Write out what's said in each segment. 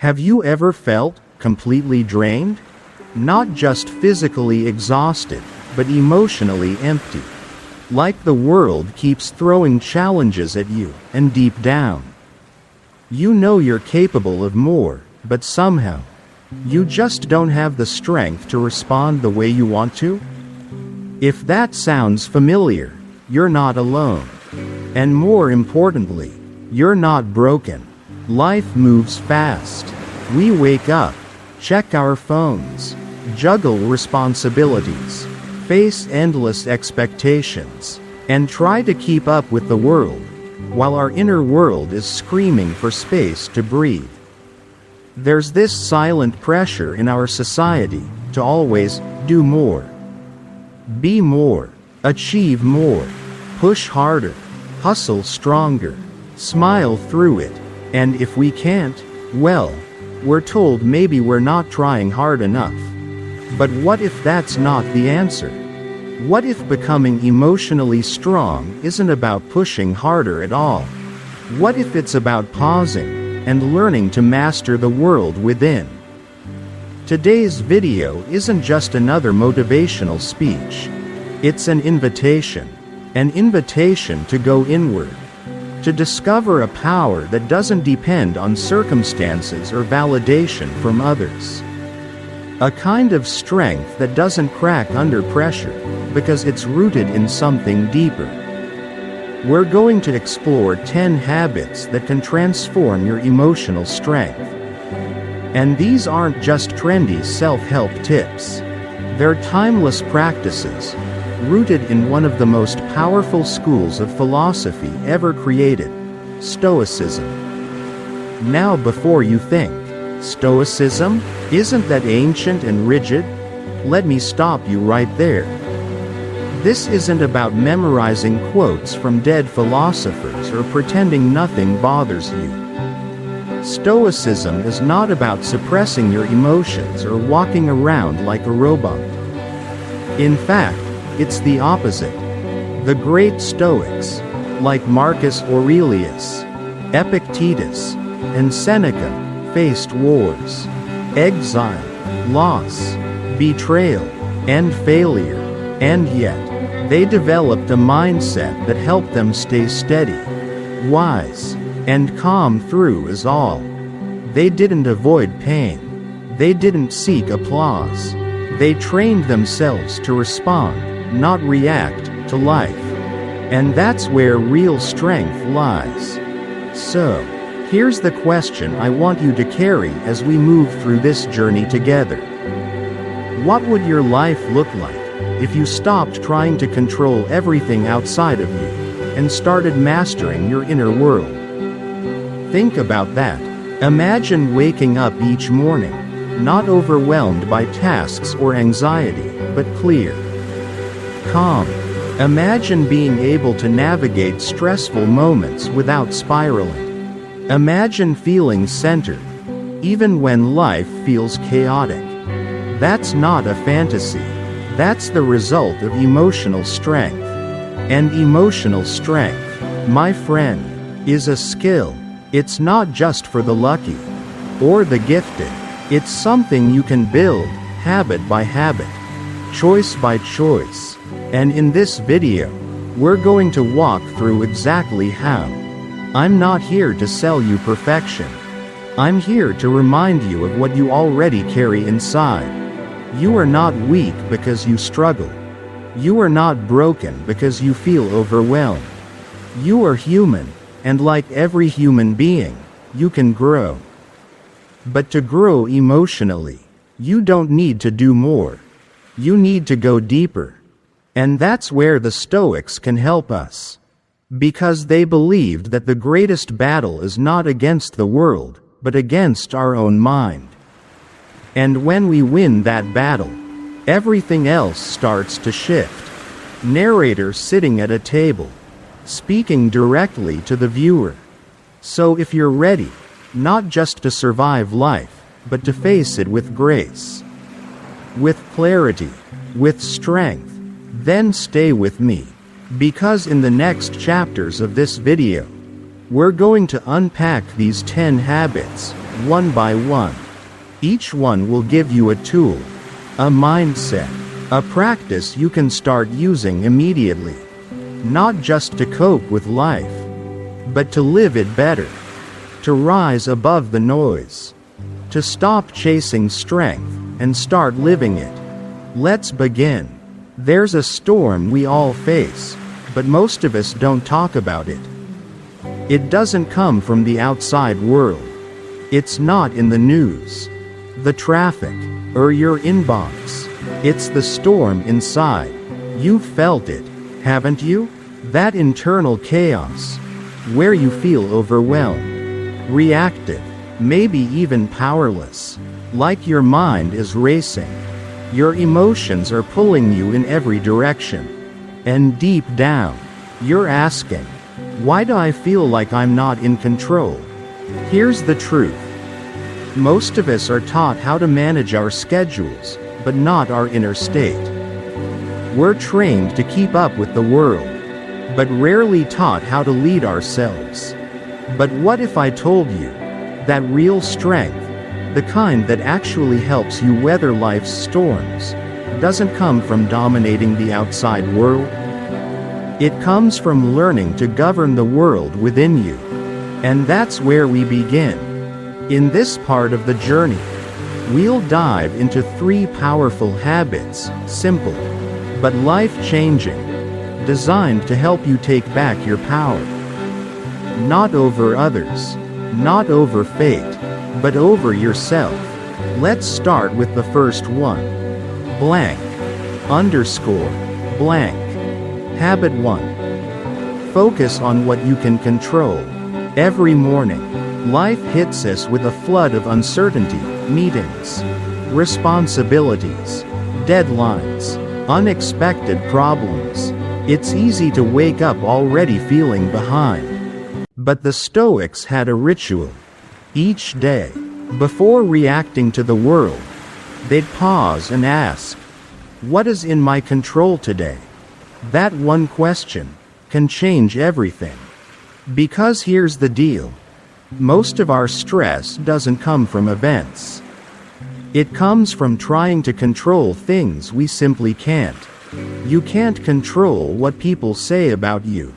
Have you ever felt completely drained? Not just physically exhausted, but emotionally empty. Like the world keeps throwing challenges at you, and deep down, you know you're capable of more, but somehow, you just don't have the strength to respond the way you want to? If that sounds familiar, you're not alone. And more importantly, you're not broken. Life moves fast. We wake up, check our phones, juggle responsibilities, face endless expectations, and try to keep up with the world, while our inner world is screaming for space to breathe. There's this silent pressure in our society to always do more. Be more, achieve more, push harder, hustle stronger, smile through it, and if we can't, well, we're told maybe we're not trying hard enough. But what if that's not the answer? What if becoming emotionally strong isn't about pushing harder at all? What if it's about pausing and learning to master the world within? Today's video isn't just another motivational speech. It's an invitation to go inward, to discover a power that doesn't depend on circumstances or validation from others. A kind of strength that doesn't crack under pressure, because it's rooted in something deeper. We're going to explore 10 habits that can transform your emotional strength. And these aren't just trendy self-help tips. They're timeless practices, rooted in one of the most powerful schools of philosophy ever created, Stoicism. Now before you think, Stoicism? Isn't that ancient and rigid? Let me stop you right there. This isn't about memorizing quotes from dead philosophers or pretending nothing bothers you. Stoicism is not about suppressing your emotions or walking around like a robot. In fact, it's the opposite. The great Stoics, like Marcus Aurelius, Epictetus, and Seneca, faced wars, exile, loss, betrayal, and failure, and yet, they developed a mindset that helped them stay steady, wise, and calm through it all. They didn't avoid pain. They didn't seek applause. They trained themselves to respond, not react, to life. And that's where real strength lies. So, here's the question I want you to carry as we move through this journey together. What would your life look like if you stopped trying to control everything outside of you and started mastering your inner world? Think about that. Imagine waking up each morning, not overwhelmed by tasks or anxiety, but clear, calm. Imagine being able to navigate stressful moments without spiraling. Imagine feeling centered, even when life feels chaotic. That's not a fantasy. That's the result of emotional strength. And emotional strength, my friend, is a skill. It's not just for the lucky or the gifted. It's something you can build, habit by habit, choice by choice. And in this video, we're going to walk through exactly how. I'm not here to sell you perfection. I'm here to remind you of what you already carry inside. You are not weak because you struggle. You are not broken because you feel overwhelmed. You are human, and like every human being, you can grow. But to grow emotionally, you don't need to do more. You need to go deeper. And that's where the Stoics can help us. Because they believed that the greatest battle is not against the world, but against our own mind. And when we win that battle, everything else starts to shift. Narrator sitting at a table, speaking directly to the viewer. So if you're ready, not just to survive life, but to face it with grace, with clarity, with strength, then stay with me. Because in the next chapters of this video, we're going to unpack these 10 habits one by one. Each one will give you a tool, a mindset, a practice you can start using immediately. Not just to cope with life, but to live it better. To rise above the noise. To stop chasing strength and start living it. Let's begin. There's a storm we all face, but most of us don't talk about it. It doesn't come from the outside world. It's not in the news, the traffic, or your inbox. It's the storm inside. You've felt it, haven't you? That internal chaos, where you feel overwhelmed, reactive, maybe even powerless, like your mind is racing. Your emotions are pulling you in every direction. And deep down, you're asking, why do I feel like I'm not in control? Here's the truth. Most of us are taught how to manage our schedules, but not our inner state. We're trained to keep up with the world, but rarely taught how to lead ourselves. But what if I told you that real strength, the kind that actually helps you weather life's storms, doesn't come from dominating the outside world? It comes from learning to govern the world within you. And that's where we begin. In this part of the journey, we'll dive into 3 powerful habits, simple, but life-changing, designed to help you take back your power. Not over others, not over fate, but over yourself. Let's start with the first one. Blank. Underscore. Blank. Habit 1. Focus on what you can control. Every morning, life hits us with a flood of uncertainty, meetings, responsibilities, deadlines, unexpected problems. It's easy to wake up already feeling behind. But the Stoics had a ritual. Each day, before reacting to the world, they'd pause and ask, what is in my control today? That one question can change everything. Because here's the deal. Most of our stress doesn't come from events. It comes from trying to control things we simply can't. You can't control what people say about you.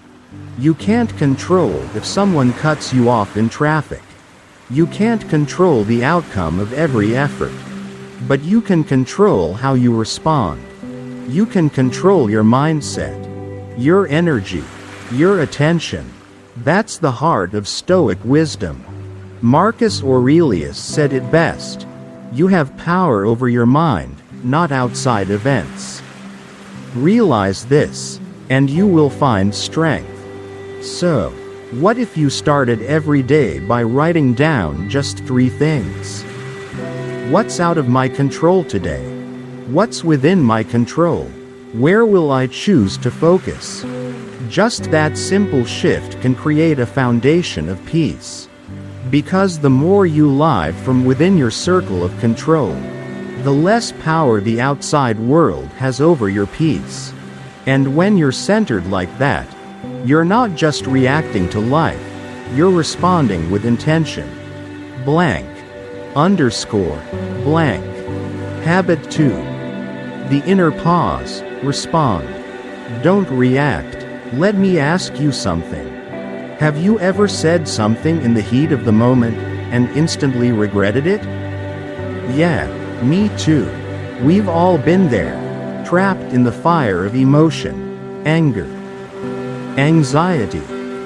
You can't control if someone cuts you off in traffic. You can't control the outcome of every effort. But you can control how you respond. You can control your mindset, your energy, your attention. That's the heart of Stoic wisdom. Marcus Aurelius said it best. You have power over your mind, not outside events. Realize this, and you will find strength. So, what if you started every day by writing down just 3 things? What's out of my control today? What's within my control? Where will I choose to focus? Just that simple shift can create a foundation of peace. Because the more you live from within your circle of control, the less power the outside world has over your peace. And when you're centered like that, you're not just reacting to life, you're responding with intention. Blank. Underscore. Blank. Habit 2. The inner pause. Respond. Don't react. Let me ask you something. Have you ever said something in the heat of the moment and instantly regretted it? Yeah, me too. We've all been there, trapped in the fire of emotion, anger, anxiety,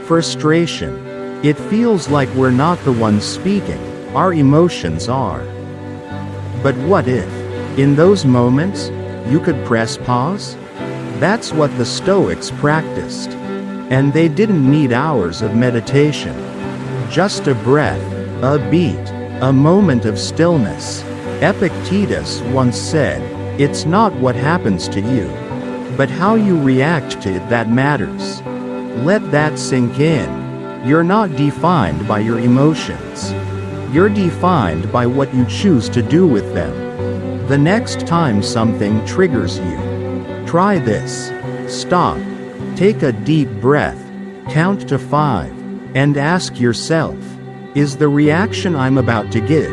frustration. It feels like we're not the ones speaking, our emotions are. But what if, in those moments, you could press pause? That's what the Stoics practiced. And they didn't need hours of meditation. Just a breath, a beat, a moment of stillness. Epictetus once said, it's not what happens to you, but how you react to it that matters. Let that sink in. You're not defined by your emotions. You're defined by what you choose to do with them. The next time something triggers you, try this. Stop. Take a deep breath, count to 5, and ask yourself, Is the reaction I'm about to give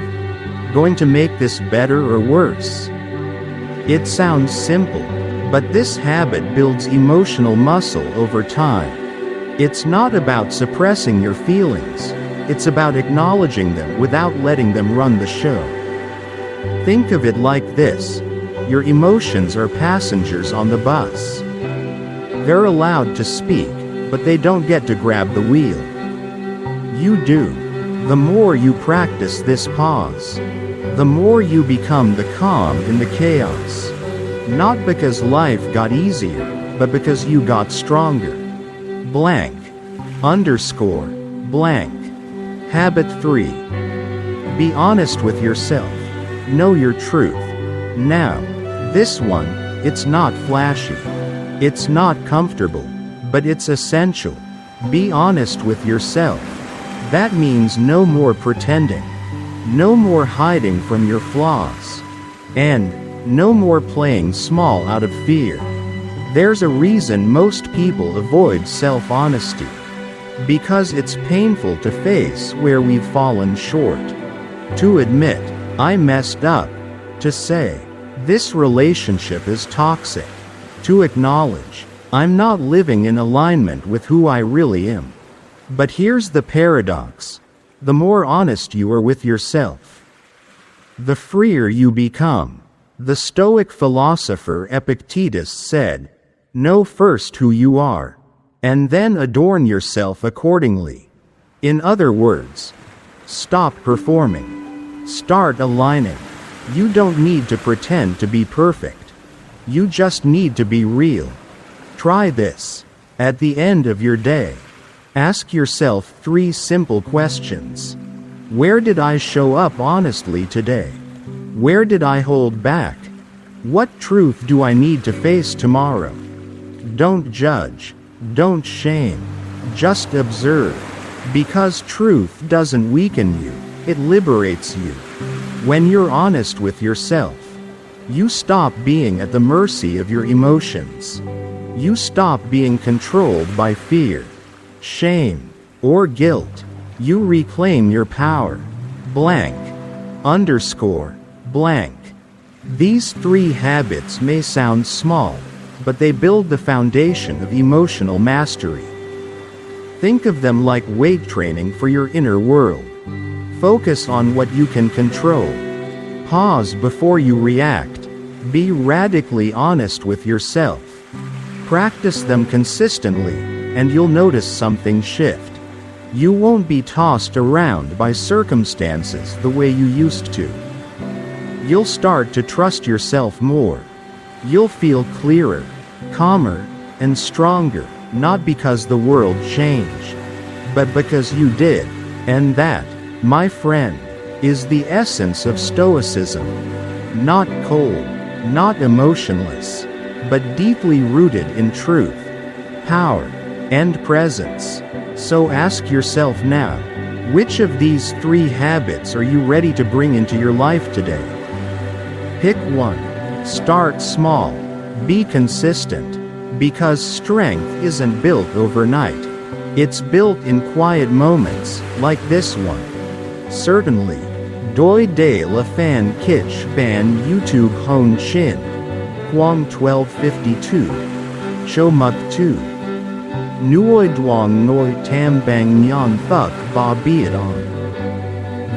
going to make this better or worse? It sounds simple, but this habit builds emotional muscle over time. It's not about suppressing your feelings, it's about acknowledging them without letting them run the show. Think of it like this: your emotions are passengers on the bus. They're allowed to speak, but they don't get to grab the wheel. You do. The more you practice this pause, the more you become the calm in the chaos. Not because life got easier, but because you got stronger. Blank. Underscore. Blank. Habit 3. Be honest with yourself. Know your truth. Now, this one, it's not flashy. It's not comfortable, but it's essential. Be honest with yourself. That means no more pretending. No more hiding from your flaws. And no more playing small out of fear. There's a reason most people avoid self-honesty. Because it's painful to face where we've fallen short. To admit, I messed up. To say, this relationship is toxic. To acknowledge, I'm not living in alignment with who I really am. But here's the paradox: the more honest you are with yourself, the freer you become. The Stoic philosopher Epictetus said, "Know first who you are, and then adorn yourself accordingly." In other words, stop performing. Start aligning. You don't need to pretend to be perfect. You just need to be real. Try this. At the end of your day, ask yourself 3 simple questions. Where did I show up honestly today? Where did I hold back? What truth do I need to face tomorrow? Don't judge. Don't shame. Just observe. Because truth doesn't weaken you, it liberates you. When you're honest with yourself, you stop being at the mercy of your emotions. You stop being controlled by fear, shame, or guilt. You reclaim your power. Blank. Underscore. Blank. These 3 habits may sound small, but they build the foundation of emotional mastery. Think of them like weight training for your inner world. Focus on what you can control. Pause before you react. Be radically honest with yourself. Practice them consistently, and you'll notice something shift. You won't be tossed around by circumstances the way you used to. You'll start to trust yourself more. You'll feel clearer, calmer, and stronger, not because the world changed, but because you did. And that, my friend, is the essence of Stoicism. Not cold, not emotionless, but deeply rooted in truth, power, and presence. So ask yourself now, which of these 3 habits are you ready to bring into your life today? Pick one. Start small. Be consistent. Because strength isn't built overnight. It's built in quiet moments, like this one. Certainly. Doi de la fan kitch ban YouTube hon chin. Quang 1252. Cho muk 2. Nuoi duong noi tam bang nyan thuk ba biat on.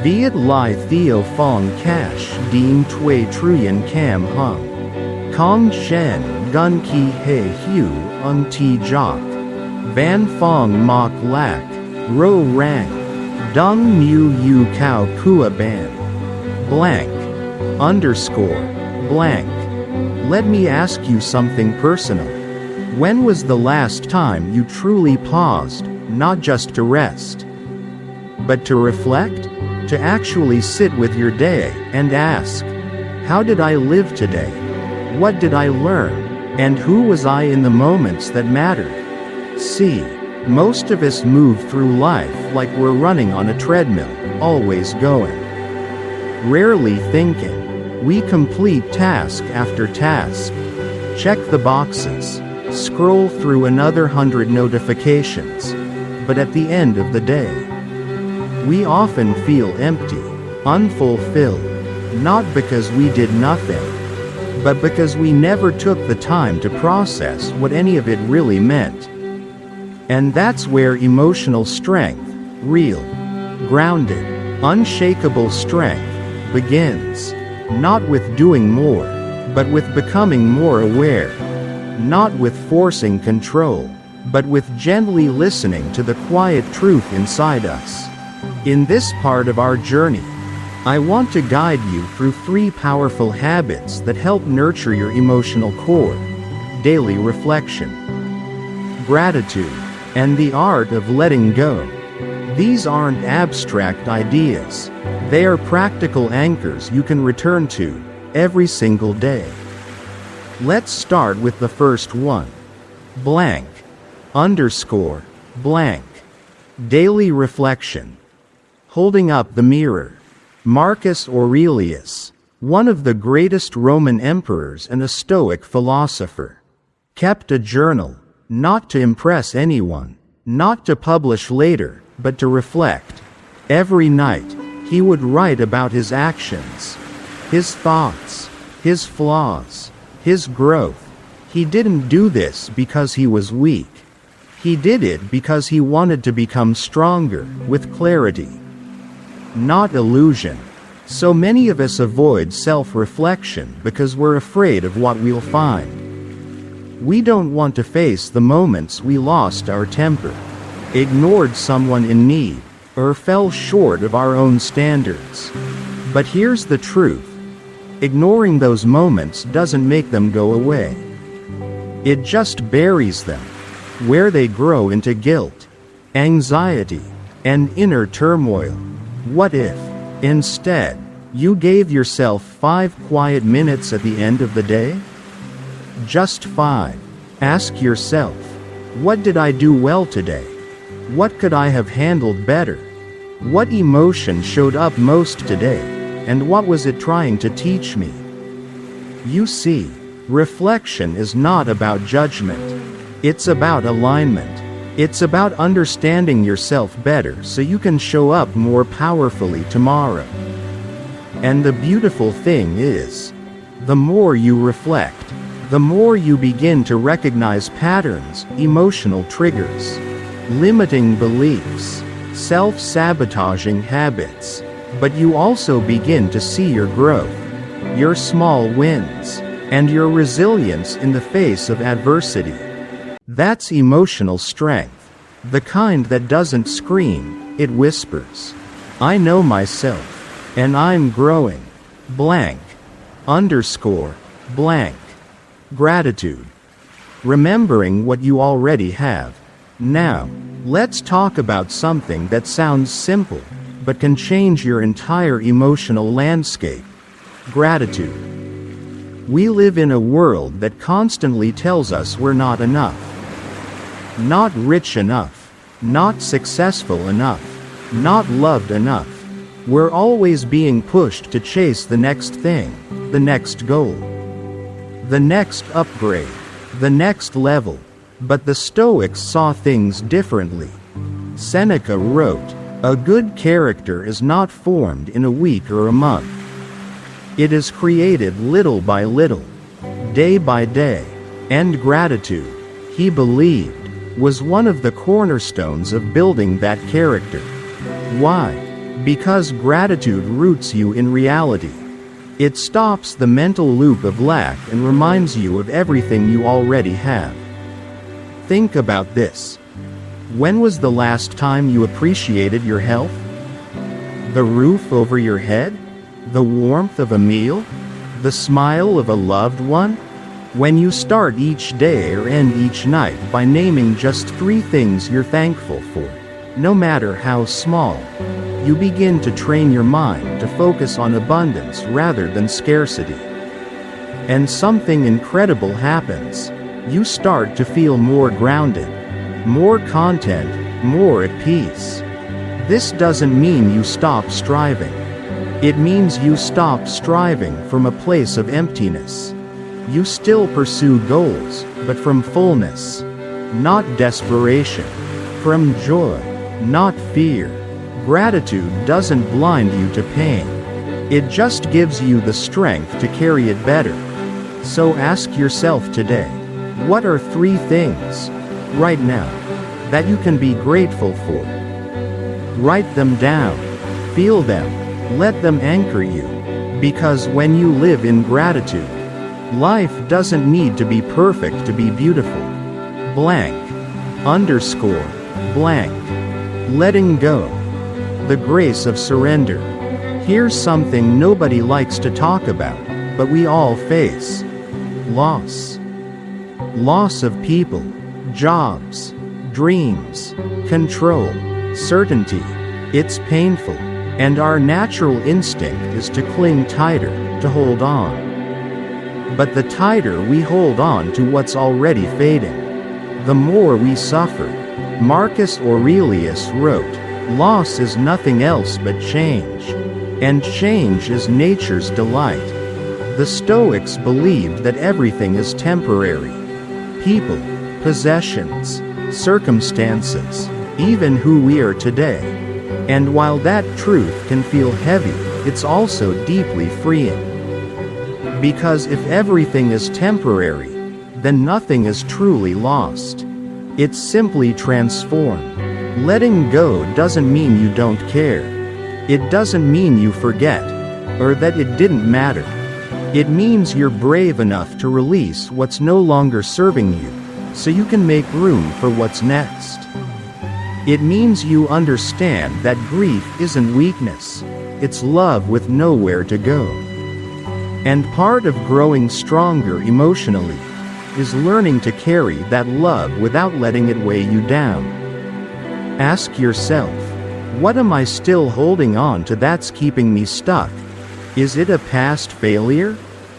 Viet lai theo phong cash deem tue truyen cam hung. Kong shen gun ki he hu un ti jock. Van fong mok lak. Ro rang. Dung mu yu kao kua ban. Blank. Underscore. Blank. Let me ask you something personal. When was the last time you truly paused, not just to rest, but to reflect? To actually sit with your day and ask, how did I live today? What did I learn? And who was I in the moments that mattered? See, most of us move through life like we're running on a treadmill, always going. Rarely thinking. We complete task after task. Check the boxes. Scroll through another 100 notifications. But at the end of the day, We often feel empty, unfulfilled, not because we did nothing, but because we never took the time to process what any of it really meant. And that's where emotional strength, real, grounded, unshakable strength, begins. Not with doing more, but with becoming more aware. Not with forcing control, but with gently listening to the quiet truth inside us. In this part of our journey, I want to guide you through 3 powerful habits that help nurture your emotional core: daily reflection, gratitude, and the art of letting go. These aren't abstract ideas. They are practical anchors you can return to every single day. Let's start with the first one. Blank _ blank. Daily reflection. Holding up the mirror. Marcus Aurelius, one of the greatest Roman emperors and a Stoic philosopher, kept a journal, not to impress anyone, not to publish later, but to reflect. Every night, he would write about his actions, his thoughts, his flaws, his growth. He didn't do this because he was weak. He did it because he wanted to become stronger, with clarity, not illusion. So many of us avoid self-reflection because we're afraid of what we'll find. We don't want to face the moments we lost our temper, ignored someone in need, or fell short of our own standards. But here's the truth. Ignoring those moments doesn't make them go away. It just buries them, where they grow into guilt, anxiety, and inner turmoil. What if, instead, you gave yourself 5 quiet minutes at the end of the day? Just 5. Ask yourself, what did I do well today? What could I have handled better? What emotion showed up most today, and what was it trying to teach me? You see, reflection is not about judgment. It's about alignment. It's about understanding yourself better so you can show up more powerfully tomorrow. And the beautiful thing is, the more you reflect, the more you begin to recognize patterns, emotional triggers, limiting beliefs, self-sabotaging habits. But you also begin to see your growth, your small wins, and your resilience in the face of adversity. That's emotional strength. The kind that doesn't scream, it whispers. I know myself, and I'm growing. Blank _ blank. Gratitude. Remembering what you already have. Now, let's talk about something that sounds simple, but can change your entire emotional landscape. Gratitude. We live in a world that constantly tells us we're not enough. Not rich enough, not successful enough, not loved enough. We're always being pushed to chase the next thing, the next goal, the next upgrade, the next level. But the Stoics saw things differently. Seneca wrote, "A good character is not formed in a week or a month. It is created little by little, day by day." And gratitude, he believed, was one of the cornerstones of building that character. Why? Because gratitude roots you in reality. It stops the mental loop of lack and reminds you of everything you already have. Think about this. When was the last time you appreciated your health? The roof over your head? The warmth of a meal? The smile of a loved one? When you start each day or end each night by naming just 3 things you're thankful for, no matter how small, you begin to train your mind to focus on abundance rather than scarcity. And something incredible happens. You start to feel more grounded, more content, more at peace. This doesn't mean you stop striving. It means you stop striving from a place of emptiness. You still pursue goals, but from fullness, not desperation, from joy, not fear. Gratitude doesn't blind you to pain. It just gives you the strength to carry it better. So ask yourself today, what are 3 things, right now, that you can be grateful for? Write them down. Feel them. Let them anchor you. Because when you live in gratitude, life doesn't need to be perfect to be beautiful. Blank. Underscore. Blank. Letting go. The grace of surrender. Here's something nobody likes to talk about, but we all face. Loss. Loss of people, jobs, dreams, control, certainty. It's painful, and our natural instinct is to cling tighter, to hold on. But the tighter we hold on to what's already fading, the more we suffer. Marcus Aurelius wrote, "Loss is nothing else but change, and change is nature's delight." The Stoics believed that everything is temporary. People, possessions, circumstances, even who we are today. And while that truth can feel heavy, it's also deeply freeing. Because if everything is temporary, then nothing is truly lost. It's simply transformed. Letting go doesn't mean you don't care. It doesn't mean you forget, or that it didn't matter. It means you're brave enough to release what's no longer serving you, so you can make room for what's next. It means you understand that grief isn't weakness, it's love with nowhere to go. And part of growing stronger emotionally is learning to carry that love without letting it weigh you down. Ask yourself, what am I still holding on to that's keeping me stuck? Is it a past failure?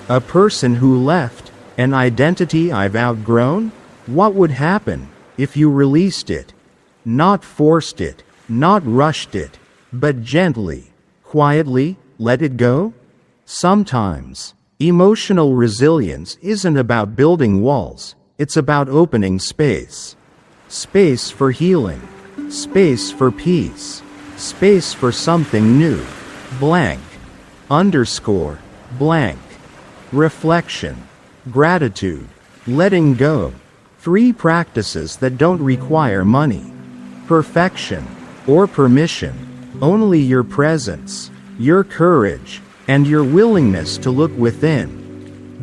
A person who left? An identity I've outgrown? What would happen if you released it? Not forced it, not rushed it, but gently, quietly, let it go? Sometimes, emotional resilience isn't about building walls, it's about opening space. Space for healing, space for peace, space for something new. Blank. Underscore. Blank. Reflection. Gratitude. Letting go. 3 practices that don't require money, perfection, or permission. Only your presence, your courage, and your willingness to look within.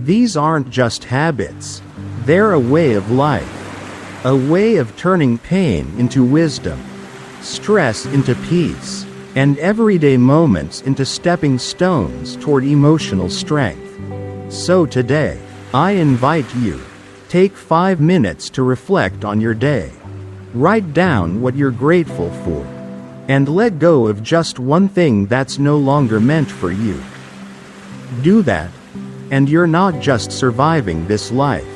These aren't just habits. They're a way of life. A way of turning pain into wisdom, stress into peace, and everyday moments into stepping stones toward emotional strength. So today, I invite you, take 5 minutes to reflect on your day. Write down what you're grateful for, and let go of just one thing that's no longer meant for you. Do that, and you're not just surviving this life.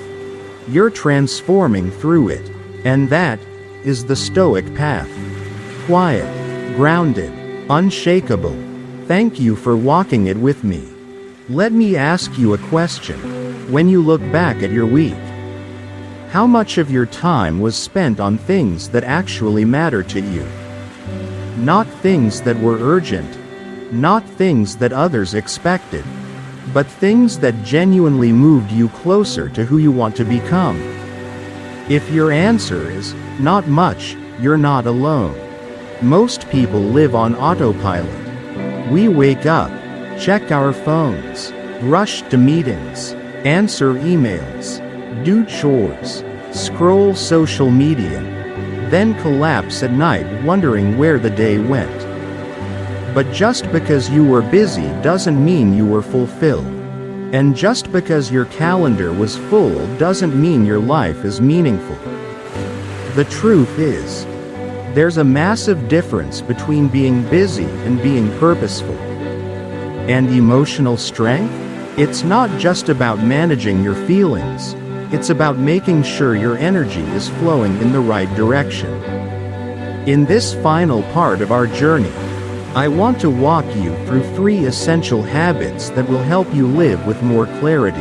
You're transforming through it, and that is the Stoic path. Quiet, grounded, unshakable. Thank you for walking it with me. Let me ask you a question. When you look back at your week, how much of your time was spent on things that actually matter to you? Not things that were urgent, not things that others expected, but things that genuinely moved you closer to who you want to become. If your answer is, not much, you're not alone. Most people live on autopilot. We wake up, check our phones, rush to meetings, answer emails, do chores, scroll social media, then collapse at night wondering where the day went. But just because you were busy doesn't mean you were fulfilled. And just because your calendar was full doesn't mean your life is meaningful. The truth is, there's a massive difference between being busy and being purposeful. And emotional strength? It's not just about managing your feelings, it's about making sure your energy is flowing in the right direction. In this final part of our journey, I want to walk you through 3 essential habits that will help you live with more clarity,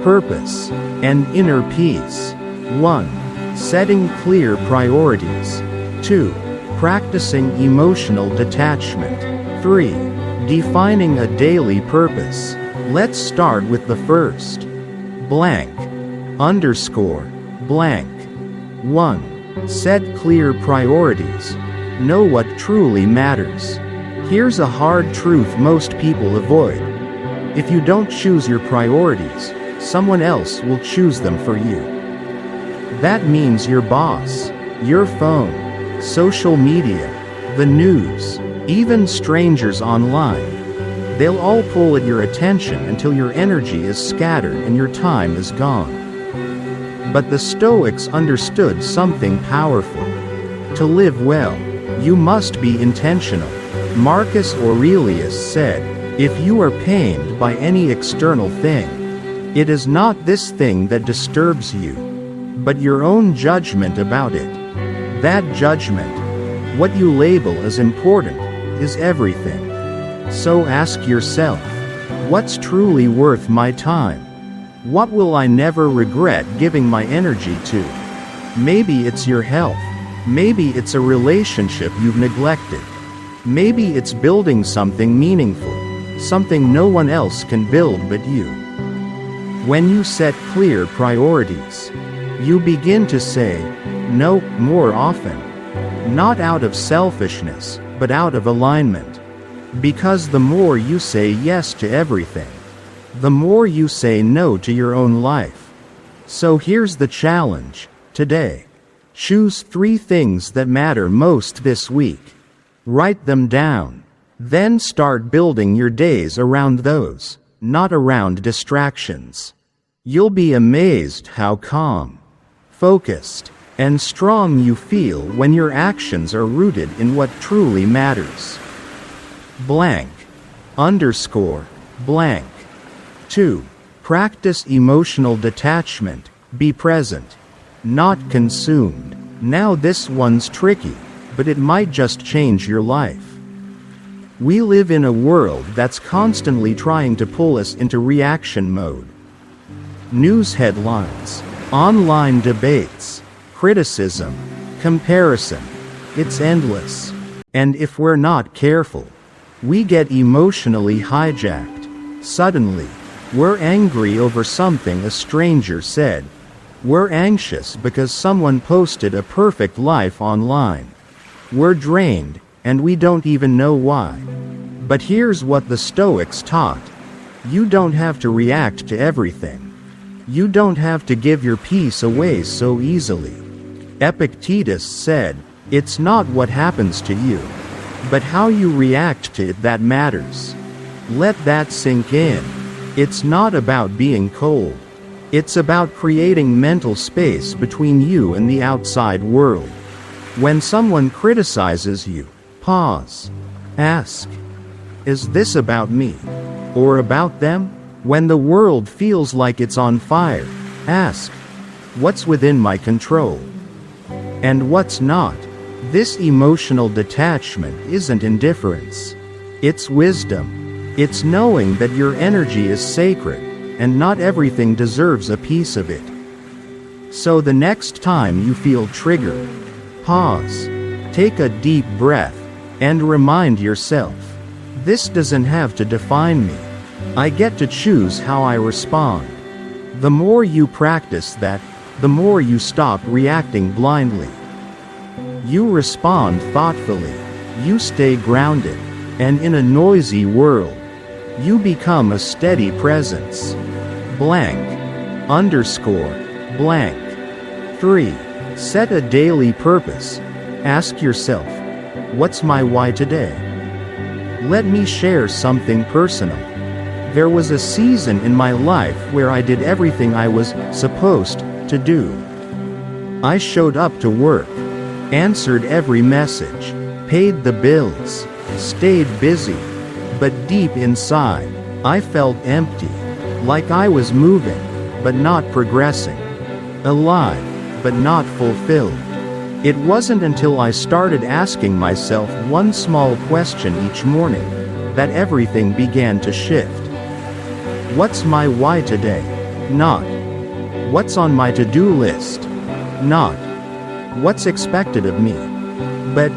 purpose, and inner peace. 1. Setting clear priorities. 2. Practicing emotional detachment. 3. Defining a daily purpose. Let's start with the first. Blank. Underscore. Blank. 1. Set clear priorities. Know what truly matters. Here's a hard truth most people avoid. If you don't choose your priorities, someone else will choose them for you. That means your boss, your phone, social media, the news, even strangers online. They'll all pull at your attention until your energy is scattered and your time is gone. But the Stoics understood something powerful. To live well, you must be intentional. Marcus Aurelius said, "If you are pained by any external thing, it is not this thing that disturbs you, but your own judgment about it. That judgment, what you label as important, is everything. So ask yourself, what's truly worth my time? What will I never regret giving my energy to? Maybe it's your health. Maybe it's a relationship you've neglected. Maybe it's building something meaningful, something no one else can build but you." When you set clear priorities, you begin to say no more often. Not out of selfishness, but out of alignment. Because the more you say yes to everything, the more you say no to your own life. So here's the challenge today. Choose 3 things that matter most this week. Write them down. Then start building your days around those, not around distractions. You'll be amazed how calm, focused, and strong you feel when your actions are rooted in what truly matters. Blank. Underscore. Blank. 2. Practice emotional detachment. Be present, not consumed. Now this one's tricky, but it might just change your life. We live in a world that's constantly trying to pull us into reaction mode. News headlines, online debates, criticism, comparison. It's endless. And if we're not careful, we get emotionally hijacked. Suddenly, we're angry over something a stranger said. We're anxious because someone posted a perfect life online. We're drained, and we don't even know why. But here's what the Stoics taught. You don't have to react to everything. You don't have to give your peace away so easily. Epictetus said, "It's not what happens to you, but how you react to it that matters." Let that sink in. It's not about being cold. It's about creating mental space between you and the outside world. When someone criticizes you, pause. Ask, is this about me? Or about them? When the world feels like it's on fire, ask, what's within my control? And what's not? This emotional detachment isn't indifference. It's wisdom. It's knowing that your energy is sacred, and not everything deserves a piece of it. So the next time you feel triggered, pause, take a deep breath, and remind yourself, this doesn't have to define me. I get to choose how I respond. The more you practice that, the more you stop reacting blindly. You respond thoughtfully, you stay grounded, and in a noisy world, you become a steady presence. Blank. Underscore. Blank. 3. Set a daily purpose. Ask yourself, what's my why today? Let me share something personal. There was a season in my life where I did everything I was supposed to do. I showed up to work, answered every message, paid the bills, stayed busy, but deep inside, I felt empty, like I was moving, but not progressing, alive, but not fulfilled. It wasn't until I started asking myself one small question each morning that everything began to shift. What's my why today? Not what's on my to-do list. Not what's expected of me. But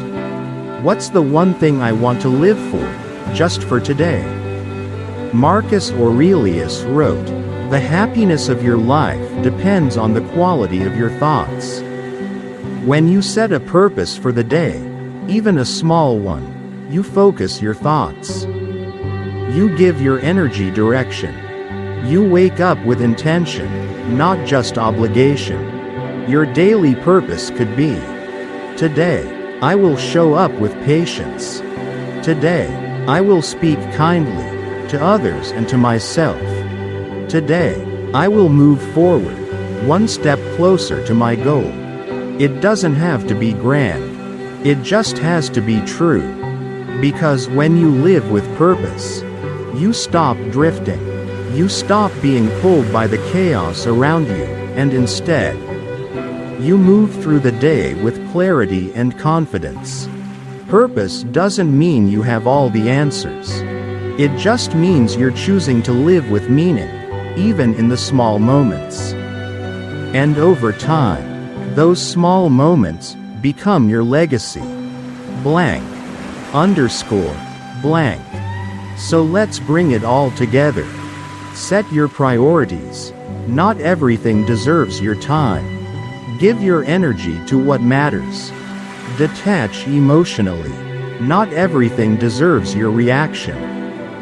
What's the one thing I want to live for, just for today? Marcus Aurelius wrote, "The happiness of your life depends on the quality of your thoughts." When you set a purpose for the day, even a small one, you focus your thoughts. You give your energy direction. You wake up with intention, not just obligation. Your daily purpose could be, today, I will show up with patience. Today, I will speak kindly to others and to myself. Today, I will move forward, one step closer to my goal. It doesn't have to be grand. It just has to be true. Because when you live with purpose, you stop drifting. You stop being pulled by the chaos around you, and instead, you move through the day with clarity and confidence. Purpose doesn't mean you have all the answers. It just means you're choosing to live with meaning, even in the small moments. And over time, those small moments become your legacy. Blank. Underscore. Blank. So let's bring it all together. Set your priorities. Not everything deserves your time. Give your energy to what matters. Detach emotionally. Not everything deserves your reaction.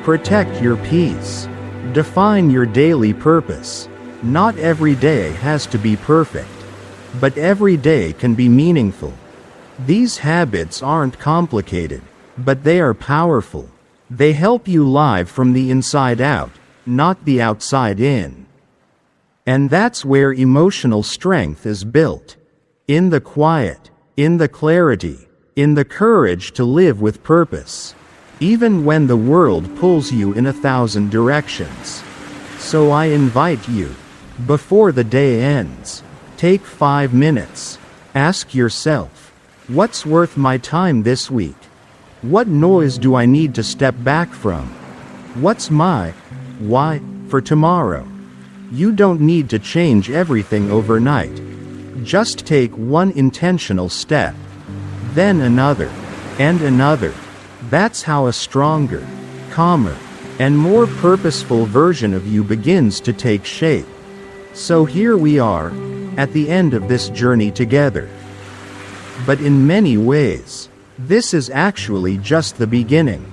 Protect your peace. Define your daily purpose. Not every day has to be perfect. But every day can be meaningful. These habits aren't complicated, but they are powerful. They help you live from the inside out, not the outside in. And that's where emotional strength is built. In the quiet, in the clarity, in the courage to live with purpose. Even when the world pulls you in 1,000 directions. So I invite you, before the day ends, take 5 minutes. Ask yourself, what's worth my time this week? What noise do I need to step back from? What's my why for tomorrow? You don't need to change everything overnight. Just take one intentional step, then another, and another. That's how a stronger, calmer, and more purposeful version of you begins to take shape. So here we are, at the end of this journey together. But in many ways, this is actually just the beginning.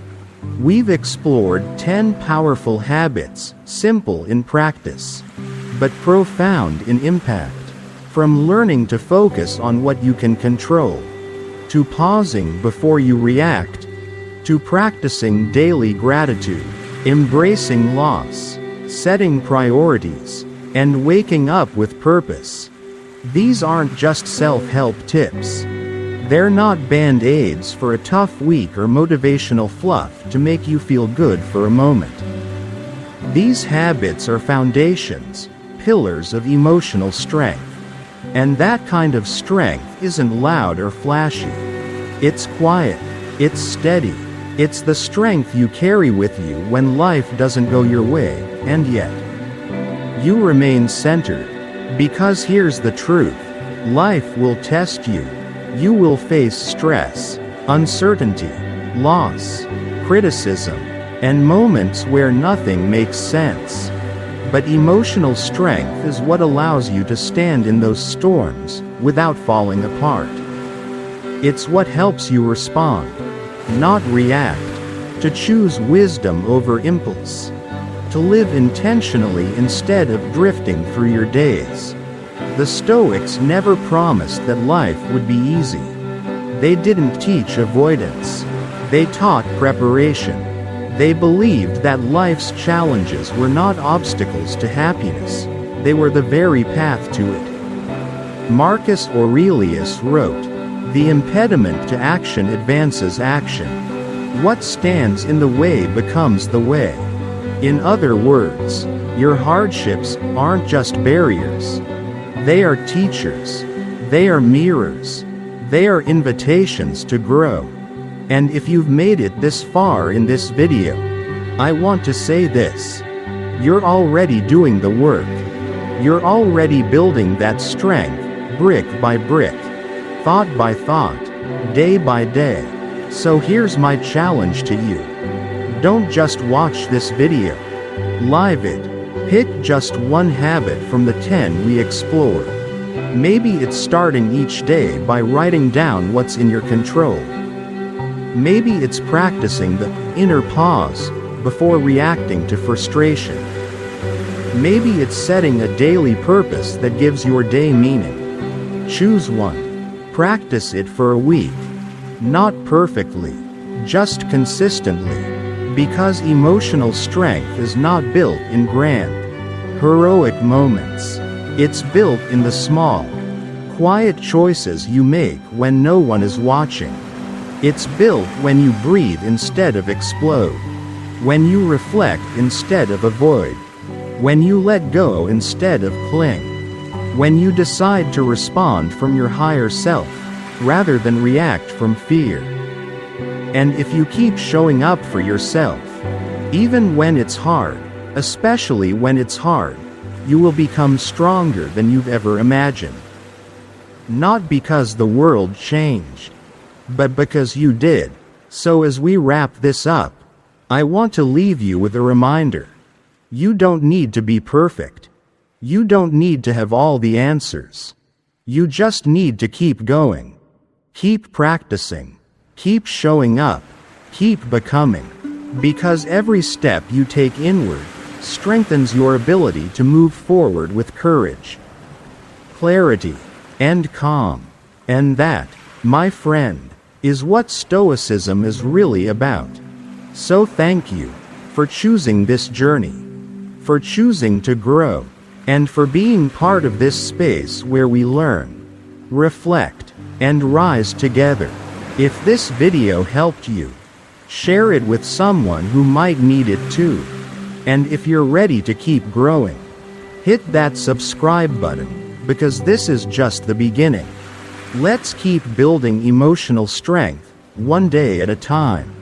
We've explored 10 powerful habits, simple in practice, but profound in impact. From learning to focus on what you can control, to pausing before you react, to practicing daily gratitude, embracing loss, setting priorities, and waking up with purpose. These aren't just self-help tips. They're not band-aids for a tough week or motivational fluff to make you feel good for a moment. These habits are foundations, pillars of emotional strength. And that kind of strength isn't loud or flashy. It's quiet, it's steady, it's the strength you carry with you when life doesn't go your way, and yet you remain centered. Because here's the truth, life will test you. You will face stress, uncertainty, loss, criticism, and moments where nothing makes sense. But emotional strength is what allows you to stand in those storms, without falling apart. It's what helps you respond, not react, to choose wisdom over impulse, to live intentionally instead of drifting through your days. The Stoics never promised that life would be easy. They didn't teach avoidance. They taught preparation. They believed that life's challenges were not obstacles to happiness, they were the very path to it. Marcus Aurelius wrote, "The impediment to action advances action. What stands in the way becomes the way." In other words, your hardships aren't just barriers. They are teachers. They are mirrors. They are invitations to grow. And if you've made it this far in this video, I want to say this. You're already doing the work. You're already building that strength, brick by brick, thought by thought, day by day. So here's my challenge to you. Don't just watch this video. Live it. Pick just one habit from the 10 we explored. Maybe it's starting each day by writing down what's in your control. Maybe it's practicing the inner pause before reacting to frustration. Maybe it's setting a daily purpose that gives your day meaning. Choose one. Practice it for a week. Not perfectly, just consistently. Because emotional strength is not built in grand, heroic moments. It's built in the small, quiet choices you make when no one is watching. It's built when you breathe instead of explode. When you reflect instead of avoid. When you let go instead of cling. When you decide to respond from your higher self, rather than react from fear. And if you keep showing up for yourself, even when it's hard, especially when it's hard, you will become stronger than you've ever imagined. Not because the world changed, but because you did. So as we wrap this up, I want to leave you with a reminder. You don't need to be perfect. You don't need to have all the answers. You just need to keep going. Keep practicing. Keep showing up. Keep becoming. Because every step you take inward strengthens your ability to move forward with courage, clarity, and calm. And that, my friend, is what Stoicism is really about. So thank you for choosing this journey, for choosing to grow, and for being part of this space where we learn, reflect, and rise together. If this video helped you, share it with someone who might need it too. And if you're ready to keep growing, hit that subscribe button, because this is just the beginning. Let's keep building emotional strength, one day at a time.